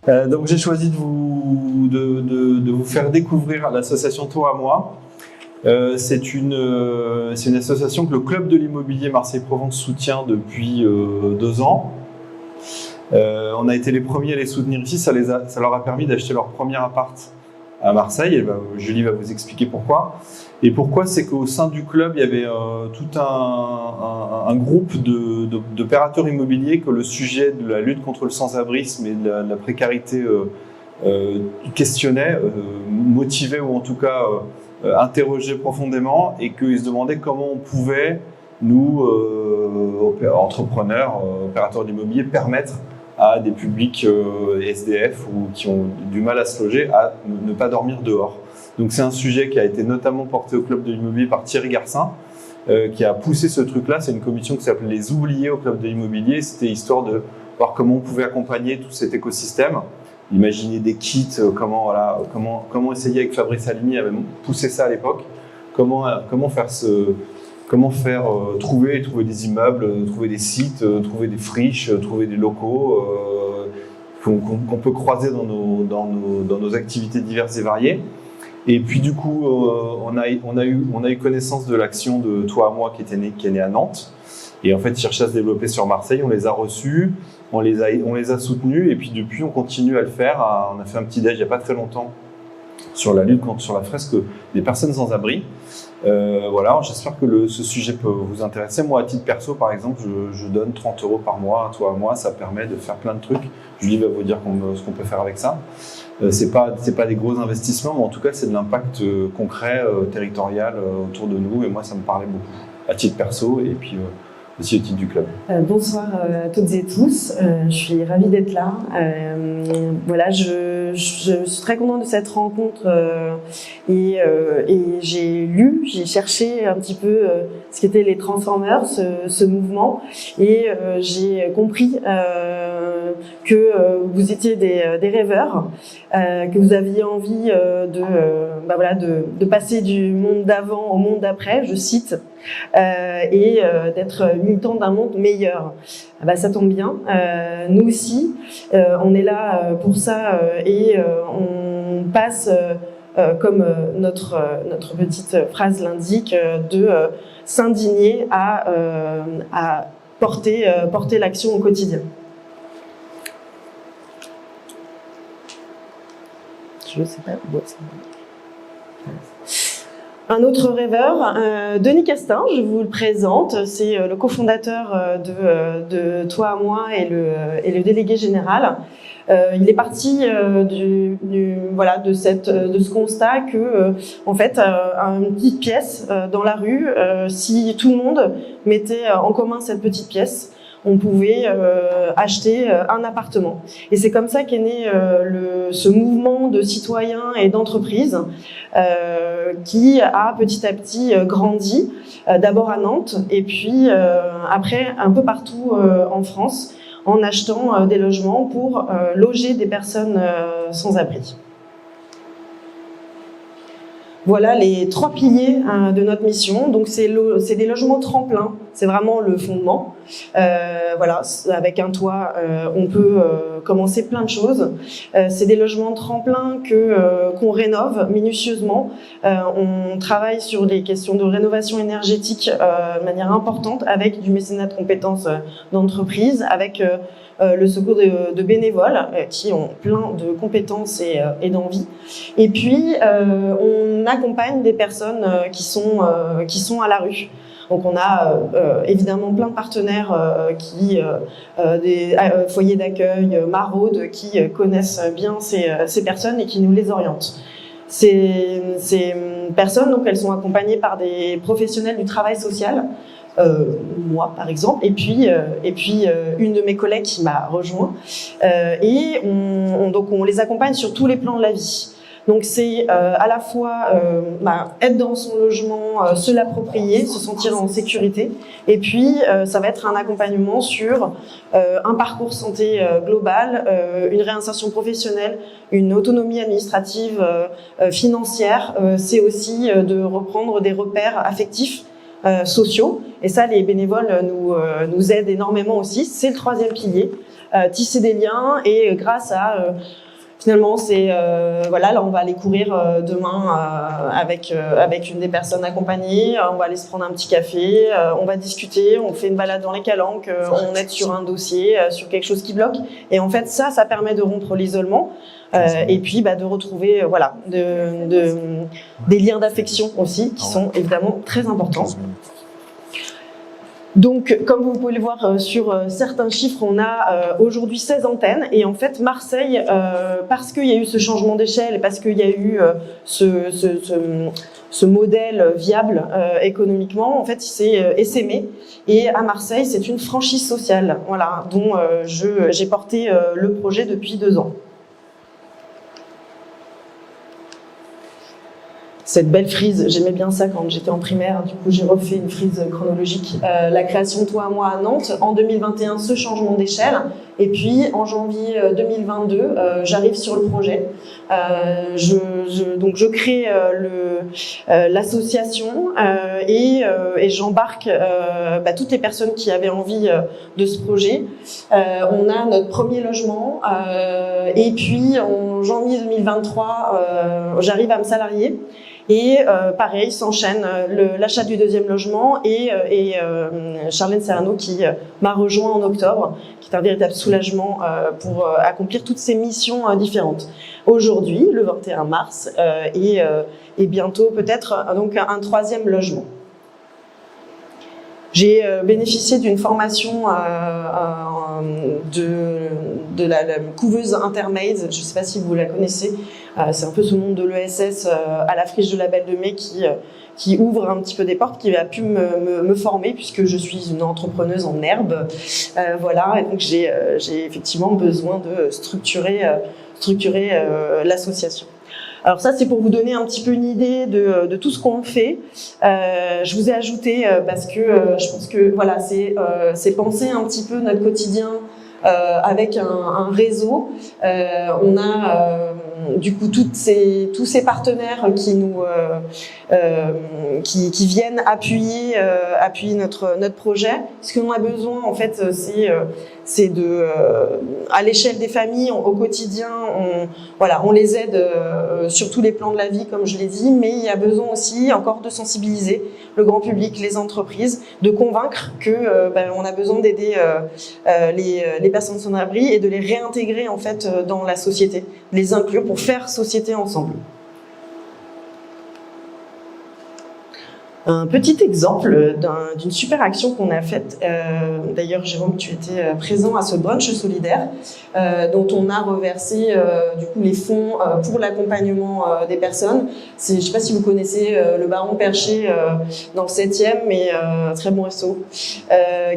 Donc j'ai choisi de vous faire découvrir l'association Toi à moi. C'est une association que le Club de l'immobilier Marseille-Provence soutient depuis 2 ans. On a été les premiers à les soutenir ici, ça leur a permis d'acheter leur premier appart à Marseille. Et Julie va vous expliquer pourquoi. Et pourquoi, c'est qu'au sein du club, il y avait tout un groupe d'opérateurs immobiliers que le sujet de la lutte contre le sans-abrisme et de la précarité questionnait, motivait ou en tout cas interrogeait profondément, et qu'ils se demandaient comment on pouvait, nous, entrepreneurs, opérateurs d'immobilier, permettre à des publics SDF ou qui ont du mal à se loger à ne pas dormir dehors. Donc c'est un sujet qui a été notamment porté au Club de l'immobilier par Thierry Garcin, qui a poussé ce truc-là. C'est une commission qui s'appelle Les Oubliés au Club de l'immobilier. C'était histoire de voir comment on pouvait accompagner tout cet écosystème, imaginer des kits, comment essayer avec Fabrice Alimi avait poussé ça à l'époque, comment faire trouver des immeubles, trouver des sites, trouver des friches, trouver des locaux qu'on peut croiser dans nos activités diverses et variées. Et puis du coup, on a eu connaissance de l'action de Toi à moi qui est née à Nantes. Et en fait, ils cherchaient à se développer sur Marseille. On les a reçus, on les a soutenus. Et puis depuis, on continue à le faire. On a fait un petit déj il n'y a pas très longtemps sur la lutte sur la fresque des personnes sans abri. Voilà, j'espère que ce sujet peut vous intéresser. Moi, à titre perso, par exemple, je donne 30 € par mois à Toi à moi. Ça permet de faire plein de trucs. Julie va vous dire ce qu'on peut faire avec ça. C'est pas des gros investissements, mais en tout cas, c'est de l'impact concret, territorial autour de nous. Et moi, ça me parlait beaucoup, à titre perso et puis aussi au titre du club. Bonsoir à toutes et tous. Je suis ravie d'être là. Voilà, je suis très contente de cette rencontre et j'ai cherché un petit peu ce qu'étaient les Transformers, ce mouvement, et j'ai compris que vous étiez des rêveurs, que vous aviez envie de passer du monde d'avant au monde d'après, je cite, et d'être militant d'un monde meilleur. Ça tombe bien. Nous aussi, on est là pour ça et on passe, comme notre petite phrase l'indique, de s'indigner à porter l'action au quotidien. Je sais pas. Un autre rêveur, Denis Castin, je vous le présente, c'est le cofondateur de Toi à moi et le délégué général. Il est parti de ce constat que en fait une petite pièce dans la rue, si tout le monde mettait en commun cette petite pièce, on pouvait acheter un appartement. Et c'est comme ça qu'est né ce mouvement de citoyens et d'entreprises qui a petit à petit grandi, d'abord à Nantes et puis après un peu partout en France, en achetant des logements pour loger des personnes sans abri. Voilà les 3 piliers de notre mission. Donc c'est des logements tremplins, c'est vraiment le fondement. Voilà, avec un toit, on peut commencer plein de choses. C'est des logements tremplins qu'on rénove minutieusement. On travaille sur des questions de rénovation énergétique de manière importante, avec du mécénat de compétences d'entreprise, avec le secours de bénévoles qui ont plein de compétences et d'envie. Et puis, on accompagne des personnes qui sont à la rue. Donc, on a évidemment plein de partenaires des foyers d'accueil, maraudes, qui connaissent bien ces personnes et qui nous les orientent. Ces personnes, donc, elles sont accompagnées par des professionnels du travail social, moi par exemple, et puis une de mes collègues qui m'a rejoint, et on les accompagne sur tous les plans de la vie. Donc c'est à la fois être dans son logement, se l'approprier, se sentir en sécurité, et puis ça va être un accompagnement sur un parcours santé global, une réinsertion professionnelle, une autonomie administrative, financière. C'est aussi de reprendre des repères affectifs, sociaux. Et ça, les bénévoles nous aident énormément aussi. C'est le troisième pilier, tisser des liens. Et grâce à finalement, c'est voilà, là on va aller courir demain avec une des personnes accompagnées. On va aller se prendre un petit café, on va discuter, on fait une balade dans les calanques, on aide sur un dossier, sur quelque chose qui bloque. Et en fait, ça permet de rompre l'isolement et puis de retrouver voilà des liens d'affection aussi qui sont évidemment très importants. Donc, comme vous pouvez le voir sur certains chiffres, on a aujourd'hui 16 antennes. Et en fait, Marseille, parce qu'il y a eu ce changement d'échelle et parce qu'il y a eu ce modèle viable économiquement, en fait, il s'est essaimé. Et à Marseille, c'est une franchise sociale, voilà, dont j'ai porté le projet depuis 2 ans. Cette belle frise, j'aimais bien ça quand j'étais en primaire, du coup j'ai refait une frise chronologique. La création de Toi à moi à Nantes, en 2021, ce changement d'échelle, et puis en janvier 2022, j'arrive sur le projet. Donc je crée l'association et j'embarque toutes les personnes qui avaient envie de ce projet. On a notre premier logement, et puis en janvier 2023, j'arrive à me salarier. Et pareil, s'enchaîne l'achat du deuxième logement et Charlène Serrano qui m'a rejoint en octobre, qui est un véritable soulagement pour accomplir toutes ces missions différentes. Aujourd'hui, le 21 mars, et bientôt peut-être donc un troisième logement. J'ai bénéficié d'une formation de la couveuse Intermaids, je ne sais pas si vous la connaissez, c'est un peu ce monde de l'ESS à la friche de la Belle de Mai qui ouvre un petit peu des portes, qui a pu me former puisque je suis une entrepreneuse en herbe. Voilà, et donc j'ai effectivement besoin de structurer l'association. Alors ça, c'est pour vous donner un petit peu une idée de tout ce qu'on fait. Je vous ai ajouté parce que je pense que voilà, c'est penser un petit peu notre quotidien avec un réseau. On a du coup tous ces partenaires qui viennent appuyer notre projet. Ce qu'on a besoin en fait, c'est à l'échelle des familles, au quotidien, on les aide sur tous les plans de la vie, comme je l'ai dit, mais il y a besoin aussi encore de sensibiliser le grand public, les entreprises, de convaincre que on a besoin d'aider les personnes sans abri et de les réintégrer en fait dans la société, de les inclure pour faire société ensemble. Un petit exemple d'une super action qu'on a faite. D'ailleurs, Jérôme, tu étais présent à ce brunch solidaire dont on a reversé du coup les fonds pour l'accompagnement des personnes. Je ne sais pas si vous connaissez le Baron Perché dans le 7e, mais très bon resto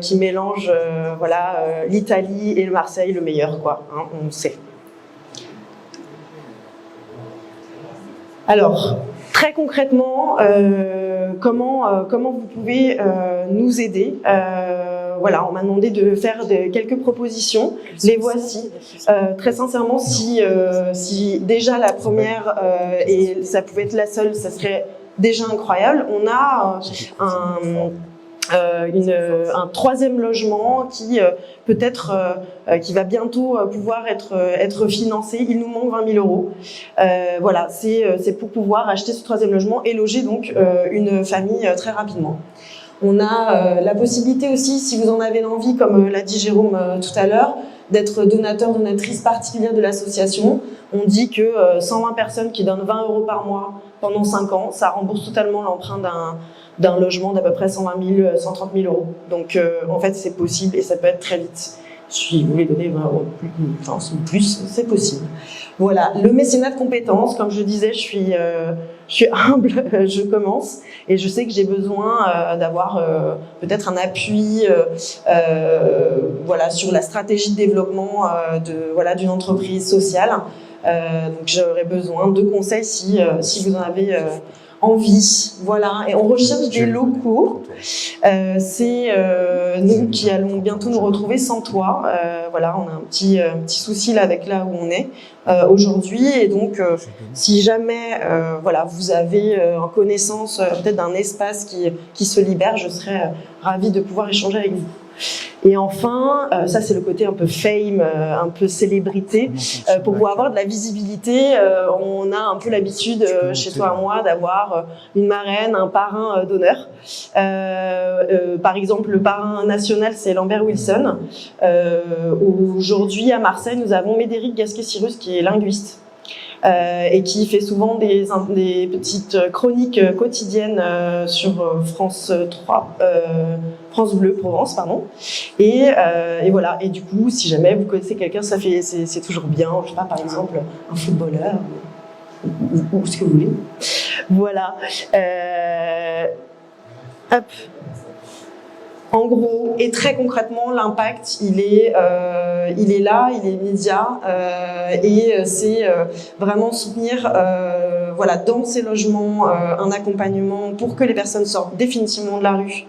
qui mélange l'Italie et le Marseille, le meilleur quoi. Hein, on sait. Alors, très concrètement, comment vous pouvez nous aider voilà, on m'a demandé de faire quelques propositions. Les voici. Très sincèrement, si déjà la première et ça pouvait être la seule, ça serait déjà incroyable. On a un troisième logement qui peut-être qui va bientôt pouvoir être financé. Il nous manque 20 000 €. Voilà, c'est pour pouvoir acheter ce troisième logement et loger donc une famille très rapidement. On a la possibilité aussi, si vous en avez l'envie, comme l'a dit Jérôme tout à l'heure, d'être donateur, donatrice particulière de l'association. On dit que 120 personnes qui donnent 20 € par mois pendant 5 ans, ça rembourse totalement l'emprunt d'un logement d'à peu près 120 000, 130 000 €. Donc en fait c'est possible et ça peut être très vite. Si vous voulez donner 20 € plus, c'est possible. Voilà, le mécénat de compétences, comme je disais, je suis humble, je commence et je sais que j'ai besoin d'avoir peut-être un appui voilà, sur la stratégie de développement d'une entreprise sociale. Donc j'aurais besoin de conseils si vous en avez envie, voilà. Et on recherche des locaux. C'est nous qui allons bientôt nous retrouver sans toit. Voilà, on a un petit souci là avec là où on est aujourd'hui. Et donc, si jamais voilà, vous avez en connaissance peut-être d'un espace qui se libère, je serais ravie de pouvoir échanger avec vous. Et enfin, ça c'est le côté un peu fame, un peu célébrité. Pour pouvoir avoir de la visibilité, on a un peu l'habitude, chez toi et moi, d'avoir une marraine, un parrain d'honneur. Par exemple, le parrain national, c'est Lambert Wilson. Aujourd'hui, à Marseille, nous avons Médéric Gasquet-Cyrus, qui est linguiste. Et qui fait souvent des petites chroniques quotidiennes sur France 3, France Bleu Provence, pardon. Et voilà. Et du coup, si jamais vous connaissez quelqu'un, c'est toujours bien. Je sais pas, par exemple, un footballeur ou ce que vous voulez. Voilà. Hop. En gros, et très concrètement, l'impact, il est là, il est immédiat, et c'est vraiment soutenir, voilà, dans ces logements, un accompagnement pour que les personnes sortent définitivement de la rue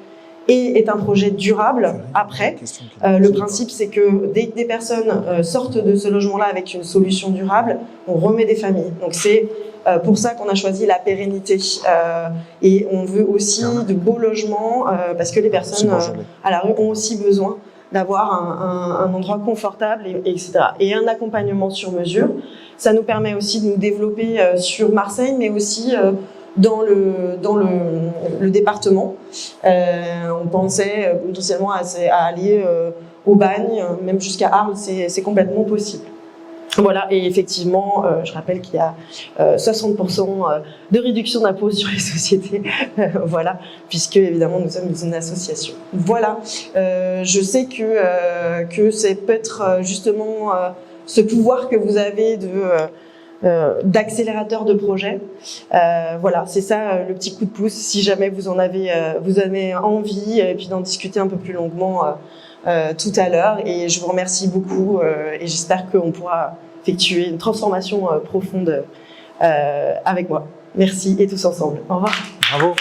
et est un projet durable après. Le principe, c'est que dès que des personnes sortent de ce logement-là avec une solution durable, on remet des familles. Donc c'est pour ça qu'on a choisi la pérennité. Et on veut aussi de beaux logements parce que les personnes à la rue ont aussi besoin d'avoir un endroit confortable, etc. Et un accompagnement sur mesure. Ça nous permet aussi de nous développer sur Marseille, mais aussi dans le département. On pensait potentiellement à aller au Bagne, même jusqu'à Arles, c'est complètement possible. Voilà, et effectivement, je rappelle qu'il y a 60% de réduction d'impôts sur les sociétés, voilà, puisque évidemment nous sommes une association. Voilà, je sais que c'est peut-être justement ce pouvoir que vous avez d'accélérateur de projet. Voilà, c'est ça le petit coup de pouce, si jamais vous avez envie, et puis d'en discuter un peu plus longuement tout à l'heure. Et je vous remercie beaucoup et j'espère qu'on pourra effectuer une transformation profonde avec moi. Merci et tous ensemble. Au revoir. Bravo.